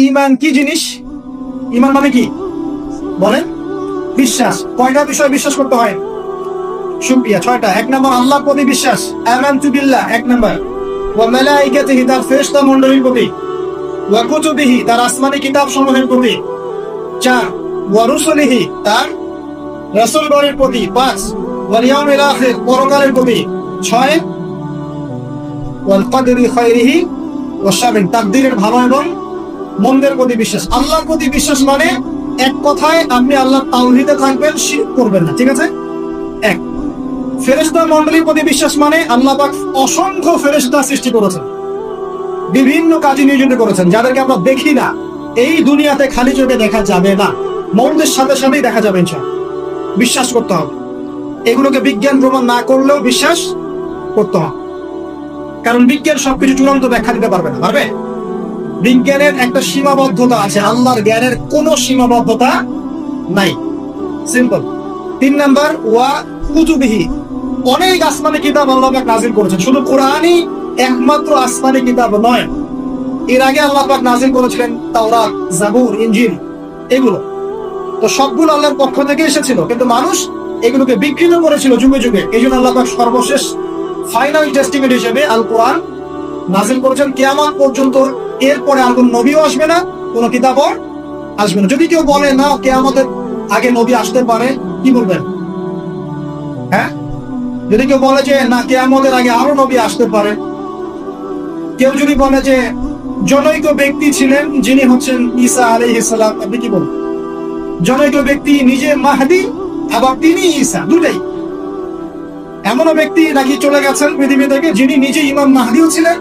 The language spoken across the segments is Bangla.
ঈমান কি জিনিস? ঈমান মানে কি বলেন? বিশ্বাস। কয়টা বিষয় বিশ্বাস করতে হয়? শুকরিয়া, 6টা। 1 নম্বর আল্লাহর প্রতি বিশ্বাস, আমানতু বিল্লাহ 1 নম্বর। ওয়া মালাইকাতিহি, তার ফেরেশতা মণ্ডলীর প্রতি। ওয়া কুতুবিহি, তার আসমানি কিতাব সমূহের প্রতি। 4 ওয়া রুসুলিহি, তার রাসূলগণের প্রতি। 5 ওয়াল ইয়াউমিল আখির, পরকালের প্রতি। 6 ওয়াল কদরি খায়রিহি ওয়া শাররিহি, তাকদীরের ভালো এবং মন্দের প্রতি বিশ্বাস। আল্লাহর প্রতি বিশ্বাস মানে এক কথায় আপনি আল্লাহর তাওহীদে থাকবেন, শিরক করবেন না, ঠিক আছে? এক। ফেরেশতা মণ্ডলীর প্রতি বিশ্বাস মানে আল্লাহ পাক অসংখ্য ফেরেশতা সৃষ্টি করেছেন, বিভিন্ন কাজে নিয়োজিত করেছেন, যাদেরকে আমরা দেখি না। এই দুনিয়াতে খালি চোখে দেখা যাবে না, মৌতের সাথে সাথেই দেখা যাবে ইনশাআল্লাহ। বিশ্বাস করতে হবে। এগুলোকে বিজ্ঞান প্রমাণ না করলেও বিশ্বাস করতে হবে, কারণ বিজ্ঞান সবকিছু চূড়ান্ত ব্যাখ্যা দিতে পারবে না। পারবে? বিজ্ঞানের একটা সীমাবদ্ধতা আছে, আল্লাহর জ্ঞানের কোনো সীমাবদ্ধতা নাই। সিম্পল। 3 নাম্বার ওয়া কুতুবিহি, অনেক আসমানি কিতাব আল্লাহ পাক নাযিল করেছেন। শুধু কোরআনই একমাত্র আসমানি কিতাব নয়, এর আগে আল্লাহ পাক নাযিল করেছিলেন তাওরাত, জাবুর, ইনজিল, এগুলো তো সবগুলো আল্লাহর পক্ষ থেকে এসেছিল, কিন্তু মানুষ এগুলোকে বিকৃত করেছিল যুগে যুগে। এই জন্য আল্লাহ পাক সর্বশেষ ফাইনাল টেস্টিমেন্ট হিসেবে আল কোরআন নাযিল করেছেন। কিয়ামত পর্যন্ত এরপরে আর কোন নবীও আসবে না, কোন কিতাবও আসবে না। যদি কেউ বলে না কিয়ামতের আগে নবী আসতে পারে, কি বলবেন? হ্যাঁ, যদি কেউ বলে যে না কিয়ামতের আগে আরো নবী আসতে পারে, কেউ যদি বলে যে জনৈক ব্যক্তি ছিলেন যিনি হচ্ছেন ঈসা আলাইহিস সালাম, আপনি কি বলবেন? জনৈক ব্যক্তি নিজে মাহদী, আবার তিনি ঈসা, দুটাই। এমনও ব্যক্তি নাকি চলে গেছেন পৃথিবী থেকে যিনি নিজে ইমাম মাহদীও ছিলেন,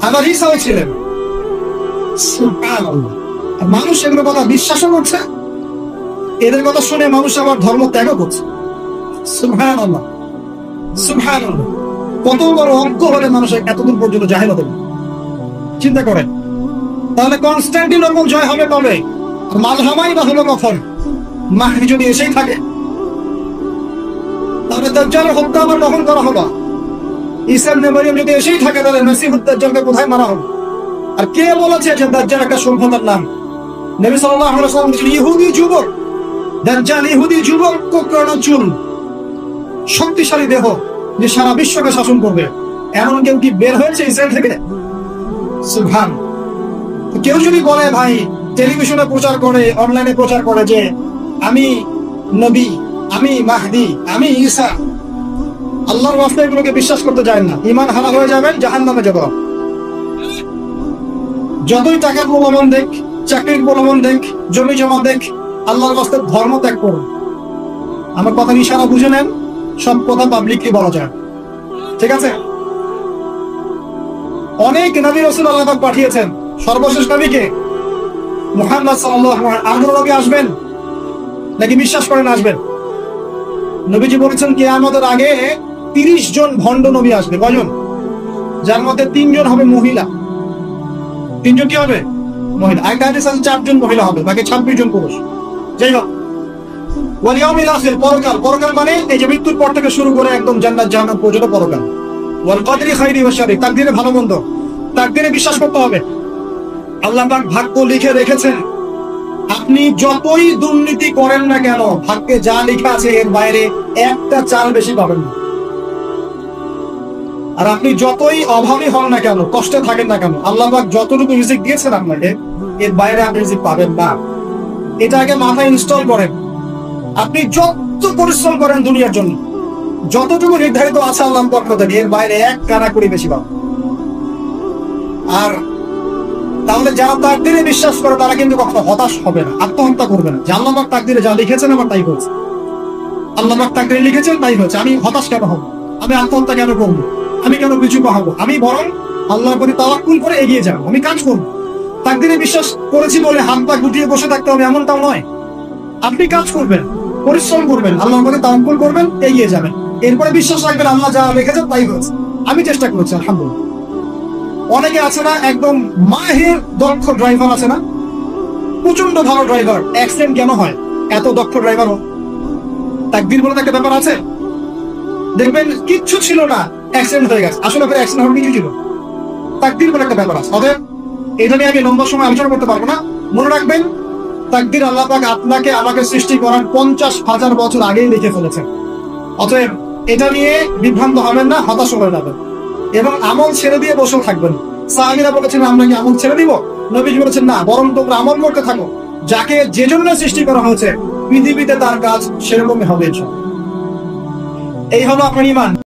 আবার ঈসাও ছিলেন। সুবহানাল্লাহ। মানুষ এগুলো কথা বিশ্বাসও করছে, এদের কথা শুনে মানুষ আবার ধর্ম ত্যাগও করছে। সুবহানাল্লাহ, সুবহানাল্লাহ। কত বড় অজ্ঞ হলে মানুষ এতদূর পর্যন্ত জাহেল হতে পারে, চিন্তা করেন। তাহলে কনস্টান্টিনোপল জয় হবে কবে? মালহামাই বা হলো কখন? মাহদী যদি এসেই থাকে, তাহলে দাজ্জালের হত্যা আবার কখন করা হবে? ঈসা ইবনে মারইয়াম যদি এসেই থাকে, তাহলে মসিহুদ দাজ্জালকে কোথায় মারা হবে? আর কে বলেছে যে দাজ্জাল একটা সভ্যতার নাম? নবী সাল্লাল্লাহু আলাইহি ওয়াসাল্লাম বলেছেন ইহুদি যুবক, দাজ্জাল ইহুদি যুবক, কোকড়ানো চুল, শক্তিশালী দেহ, যে সারা বিশ্বকে শাসন করবে। এমন কেউ কি বের হয়েছে ইসরায়েল থেকে? সুবহান। কেউ যদি বলে ভাই টেলিভিশনে প্রচার করে, অনলাইনে প্রচার করে যে আমি নবী, আমি মাহদী, আমি ঈসা, আল্লাহর ওয়াস্তে এগুলোকে বিশ্বাস করতে যায় না, ঈমান হারা হয়ে যাবেন, জাহান্নামে যাবে। যতই টাকার প্রলোভন দেখ, চাকরির প্রলোভন দেখ, জমি জমা দেখ, আল্লাহর ওয়াস্তে ধর্ম ত্যাগ করুন। আমার কথা ইশারা বুঝে নেন, সব কথা পাবলিকলি বলা যায়, ঠিক আছে? অনেক নবী রাসূল আল্লাহ পাক পাঠিয়েছেন, সর্বশেষ নবীকে মুহাম্মদ সাল্লাল্লাহু আলাইহি ওয়াসাল্লাম। আরো নবী আসবেন নাকি বিশ্বাস করেন আসবেন? নবীজি বলেছেন কিয়ামতের আগে 30 জন ভণ্ড নবী আসবে। কয়জন? যার মধ্যে 3 জন হবে মহিলা। 3 জন কি হবে? মহিলা। আরেকটা হাদিস আছে 4 জন মহিলা হবে, বাকি 26 জন পুরুষ। যাই হোক, ওয়াল ইয়াউমিল আখির, পরকাল। পরকাল মানে এই যে মৃত্যুর পর থেকে শুরু করে একদম জান্নাত জাহান্নাম পর্যন্ত পরকাল। ওয়াল কদরি খায়রি ওয়া শাররি, তাকদীরে ভালো মন্দ, তাকদীরে বিশ্বাস করতে হবে। আল্লাহ পাক ভাগ্য লিখে রেখেছেন। আপনি যতই দুর্নীতি করেন না কেন, ভাগ্যে যা লেখা আছে এর বাইরে একটা চাল বেশি পাবেন না। আর আপনি যতই অভাবী হন না কেন, কষ্টে থাকেন না কেন, আল্লাহ পাক যতটুকু রিজিক দিয়েছেন আপনাকে, এর বাইরে আপনি রিজিক পাবেন না। এটা আগে মাথায় ইনস্টল করেন। আপনি যত পরিশ্রম করেন দুনিয়ার জন্য, যতটুকু নির্ধারিত আছে আল্লাহর পক্ষ থেকে, এর বাইরে এক কানা করে বেশি পাবেন। আর তাহলে যারা তাকদীরে বিশ্বাস করে তারা কিন্তু কখনো হতাশ হবে না, আত্মহত্যা করবে না। যে আল্লাহ পাক তাকদীরে যা লিখেছেন আমার তাই হয়েছে, আল্লাহ পাক তাকদীরে লিখেছেন তাই হয়েছে, আমি হতাশ কেন হব? আমি আত্মহত্যা কেন করবো? আমি কেন পিছু পাবো? আমি বরং আল্লাহর প্রতি তাওয়াক্কুল করে এগিয়ে যাবো, আমি কাজ করবো। তাকদীরে বিশ্বাস করেছি বলে হাত পা গুটিয়ে বসে থাকতে হবে এমনটাও নয়। আপনি কাজ করবেন, পরিশ্রম করবেন, আল্লাহর প্রতি তাওয়াক্কুল করবেন, এগিয়ে যাবেন। এরপরে বিশ্বাস রাখবেন আল্লাহ যা লিখেছেন তাই হয়েছে। আমি চেষ্টা করেছি আলহামদুলিল্লাহ। অনেকে আছে না একদম মাহির দক্ষ ড্রাইভার আছে না, প্রচন্ড ভালো ড্রাইভার, অ্যাক্সিডেন্ট কেন হয়? এত দক্ষ ড্রাইভারও তাকদীর বলে একটা ব্যাপার আছে। দেখবেন কিচ্ছু ছিল না, অ্যাক্সিডেন্ট হয়ে গেছে, আসলে অ্যাক্সিডেন্ট হওয়ার কিছু ছিল, তাকদীর বলে একটা ব্যাপার আছে। অতএব এটা নিয়ে আমি লম্বা সময় আলোচনা করতে পারবো না। মনে রাখবেন, তাকদীর আল্লাহ পাক আপনাকে আমাকে সৃষ্টি করার 50,000 বছর আগেই লিখে ফেলেছেন। অতএব এটা নিয়ে বিভ্রান্ত হবেন না, হতাশ হয়ে যাবেন এবং আমল ছেড়ে দিয়ে বসেও থাকবেন। সাহাবীরা বলেছেন আমরা কি আমল ছেড়ে দিব? নবীজি বলেছেন না, বরং তোমরা আমল করতে থাকো। যাকে যে জন্য সৃষ্টি করা হয়েছে পৃথিবীতে তার কাজ সেরকমই হবে। এই হলো আপনার ঈমান।